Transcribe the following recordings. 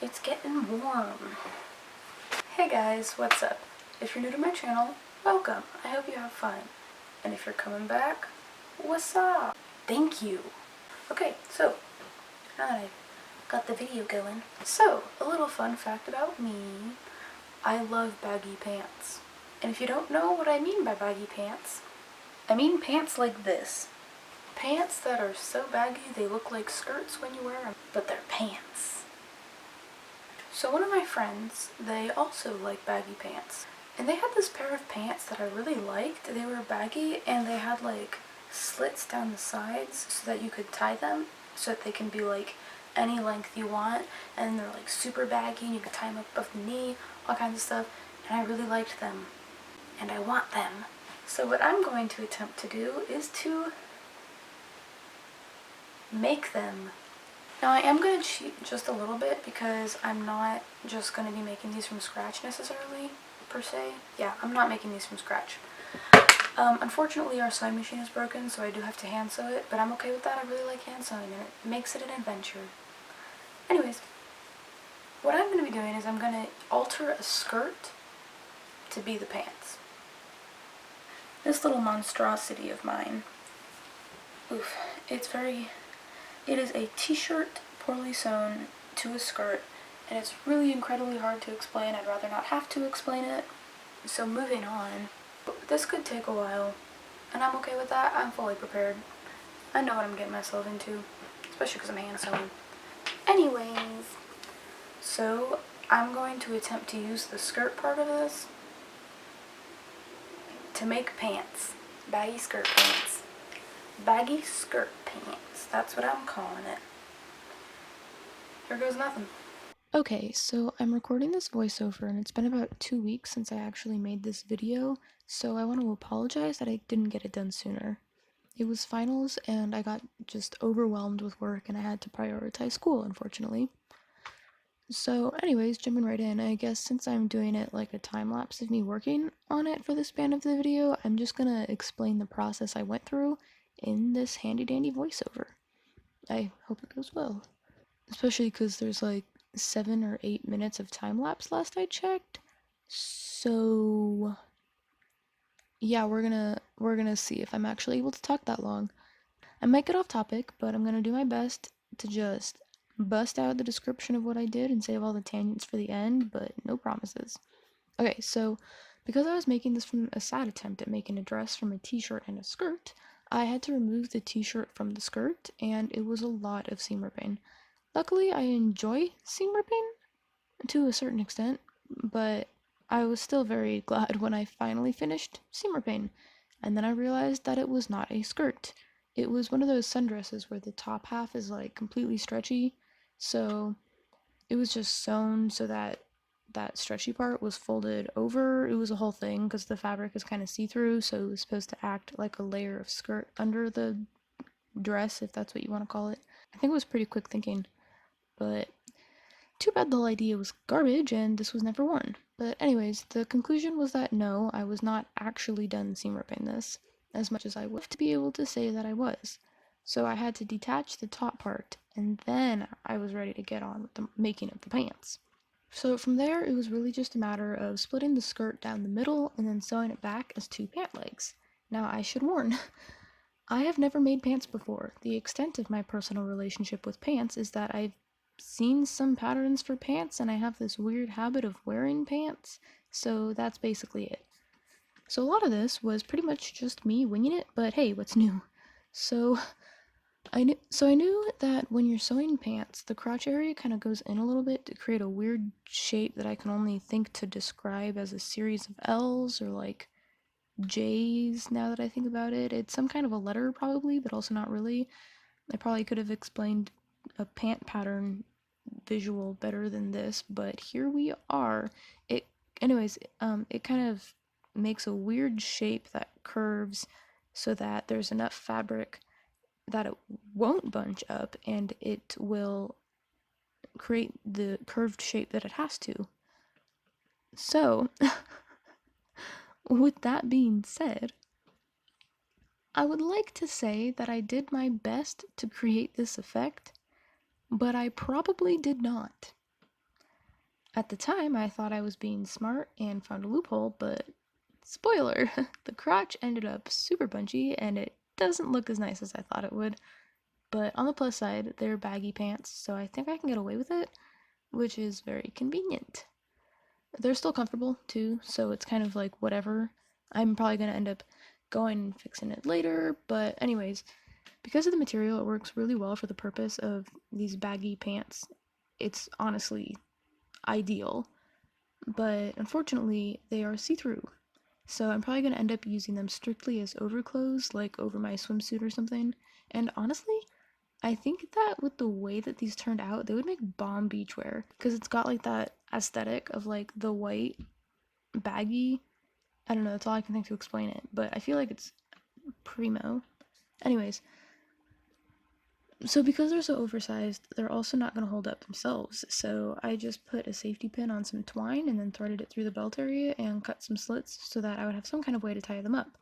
It's getting warm. Hey guys, what's up? If you're new to my channel, welcome. I hope you have fun. And if you're coming back, what's up? Thank you. Okay, so now that I've got the video going. So, a little fun fact about me. I love baggy pants. And if you don't know what I mean by baggy pants, I mean pants like this. Pants that are so baggy they look like skirts when you wear them, but they're pants. So one of my friends, they also like baggy pants. And they had this pair of pants that I really liked. They were baggy and they had like slits down the sides so that you could tie them so that they can be like any length you want. And they're like super baggy and you could tie them up above the knee, all kinds of stuff. And I really liked them. And I want them. So what I'm going to attempt to do is to make them. Now I am going to cheat just a little bit because I'm not just going to be making these from scratch necessarily, per se. Yeah, I'm not making these from scratch. Unfortunately our sewing machine is broken, so I do have to hand sew it, but I'm okay with that. I really like hand sewing and it makes it an adventure. Anyways, what I'm going to be doing is I'm going to alter a skirt to be the pants. This little monstrosity of mine, oof, it is a t-shirt poorly sewn to a skirt, and it's really incredibly hard to explain. I'd rather not have to explain it. So moving on. This could take a while, and I'm okay with that. I'm fully prepared. I know what I'm getting myself into, especially because I'm hand sewing. Anyways, so I'm going to attempt to use the skirt part of this to make pants. Baggy skirt pants. Baggy skirt pants. That's what I'm calling it. Here goes nothing. Okay, so I'm recording this voiceover and it's been about 2 weeks since I actually made this video, so I want to apologize that I didn't get it done sooner. It was finals and I got just overwhelmed with work and I had to prioritize school, unfortunately. So anyways, jumping right in, I guess since I'm doing it like a time lapse of me working on it for the span of the video, I'm just gonna explain the process I went through in this handy dandy voiceover. I hope it goes well. Especially because there's like 7 or 8 minutes of time lapse last I checked. So yeah, we're gonna see if I'm actually able to talk that long. I might get off topic, but I'm gonna do my best to just bust out the description of what I did and save all the tangents for the end, but no promises. Okay, so because I was making this from a sad attempt at making a dress from a t-shirt and a skirt, I had to remove the t-shirt from the skirt, and it was a lot of seam ripping. Luckily, I enjoy seam ripping to a certain extent, but I was still very glad when I finally finished seam ripping, and then I realized that it was not a skirt. It was one of those sundresses where the top half is like completely stretchy, so it was just sewn so that that stretchy part was folded over. It was a whole thing because the fabric is kind of see-through, so it was supposed to act like a layer of skirt under the dress, if that's what you want to call it. I think it was pretty quick thinking, but too bad the whole idea was garbage and this was never worn. But anyways, the conclusion was that no, I was not actually done seam ripping this, as much as I would love to be able to say that I was. So I had to detach the top part, and then I was ready to get on with the making of the pants. So from there, it was really just a matter of splitting the skirt down the middle and then sewing it back as 2 pant legs. Now I should warn, I have never made pants before. The extent of my personal relationship with pants is that I've seen some patterns for pants and I have this weird habit of wearing pants, so that's basically it. So a lot of this was pretty much just me winging it, but hey, what's new? So I knew that when you're sewing pants, the crotch area kind of goes in a little bit to create a weird shape that I can only think to describe as a series of L's or like J's now that I think about it. It's some kind of a letter probably, but also not really. I probably could have explained a pant pattern visual better than this, but here we are. It kind of makes a weird shape that curves so that there's enough fabric that it won't bunch up and it will create the curved shape that it has to. So, with that being said, I would like to say that I did my best to create this effect, but I probably did not. At the time, I thought I was being smart and found a loophole, but spoiler, the crotch ended up super bunchy and it doesn't look as nice as I thought it would. But on the plus side, they're baggy pants, so I think I can get away with it, which is very convenient. They're still comfortable too, so it's kind of like whatever. I'm probably gonna end up going and fixing it later, but anyways, because of the material, it works really well for the purpose of these baggy pants. It's honestly ideal, but unfortunately, they are see-through. So I'm probably gonna end up using them strictly as overclothes, like over my swimsuit or something. And honestly, I think that with the way that these turned out, they would make bomb beachwear because it's got like that aesthetic of like the white baggy. I don't know, that's all I can think to explain it, but I feel like it's primo. Anyways, so because they're so oversized, they're also not going to hold up themselves. So I just put a safety pin on some twine and then threaded it through the belt area and cut some slits so that I would have some kind of way to tie them up.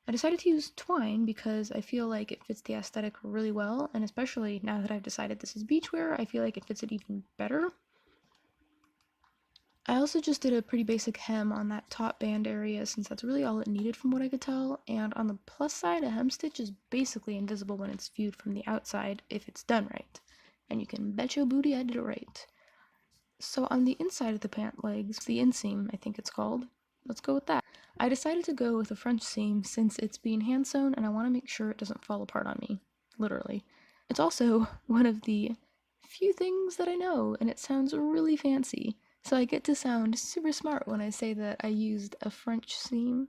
I decided to use twine because I feel like it fits the aesthetic really well, and especially now that I've decided this is beachwear, I feel like it fits it even better. I also just did a pretty basic hem on that top band area since that's really all it needed from what I could tell, and on the plus side, a hem stitch is basically invisible when it's viewed from the outside if it's done right. And you can bet your booty I did it right. So on the inside of the pant legs, the inseam, I think it's called, let's go with that. I decided to go with a French seam since it's being hand sewn and I want to make sure it doesn't fall apart on me, literally. It's also one of the few things that I know and it sounds really fancy. So I get to sound super smart when I say that I used a French seam,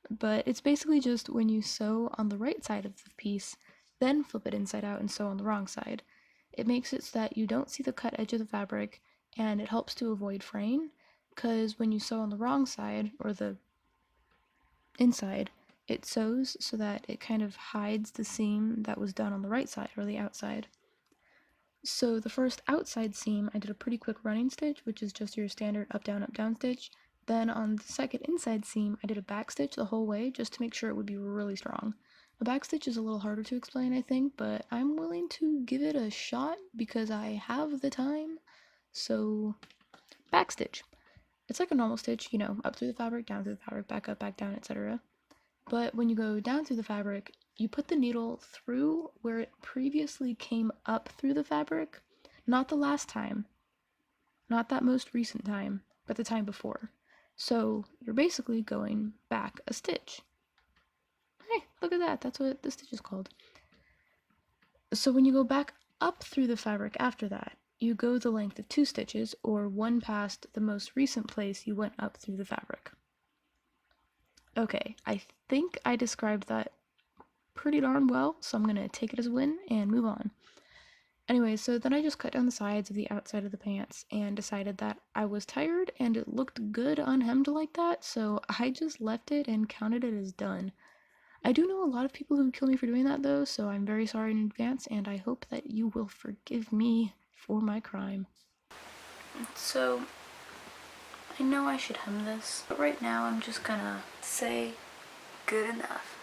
but it's basically just when you sew on the right side of the piece, then flip it inside out and sew on the wrong side. It makes it so that you don't see the cut edge of the fabric and it helps to avoid fraying because when you sew on the wrong side or the inside, it sews so that it kind of hides the seam that was done on the right side or the outside. So the first outside seam, I did a pretty quick running stitch, which is just your standard up down stitch. Then on the second inside seam, I did a back stitch the whole way just to make sure it would be really strong. A back stitch is a little harder to explain, I think, but I'm willing to give it a shot because I have the time. So, back stitch. It's like a normal stitch, you know, up through the fabric, down through the fabric, back up, back down, etc. But when you go down through the fabric, you put the needle through where it previously came up through the fabric. Not the last time, not that most recent time, but the time before. So you're basically going back a stitch. Hey, look at that, that's what the stitch is called. So when you go back up through the fabric after that, you go the length of 2 stitches, or one past the most recent place you went up through the fabric. Okay, I think I described that pretty darn well, so I'm gonna take it as a win and move on. Anyway, so then I just cut down the sides of the outside of the pants and decided that I was tired and it looked good unhemmed like that, so I just left it and counted it as done. I do know a lot of people who would kill me for doing that though, so I'm very sorry in advance and I hope that you will forgive me for my crime. So, I know I should hem this, but right now I'm just gonna say good enough.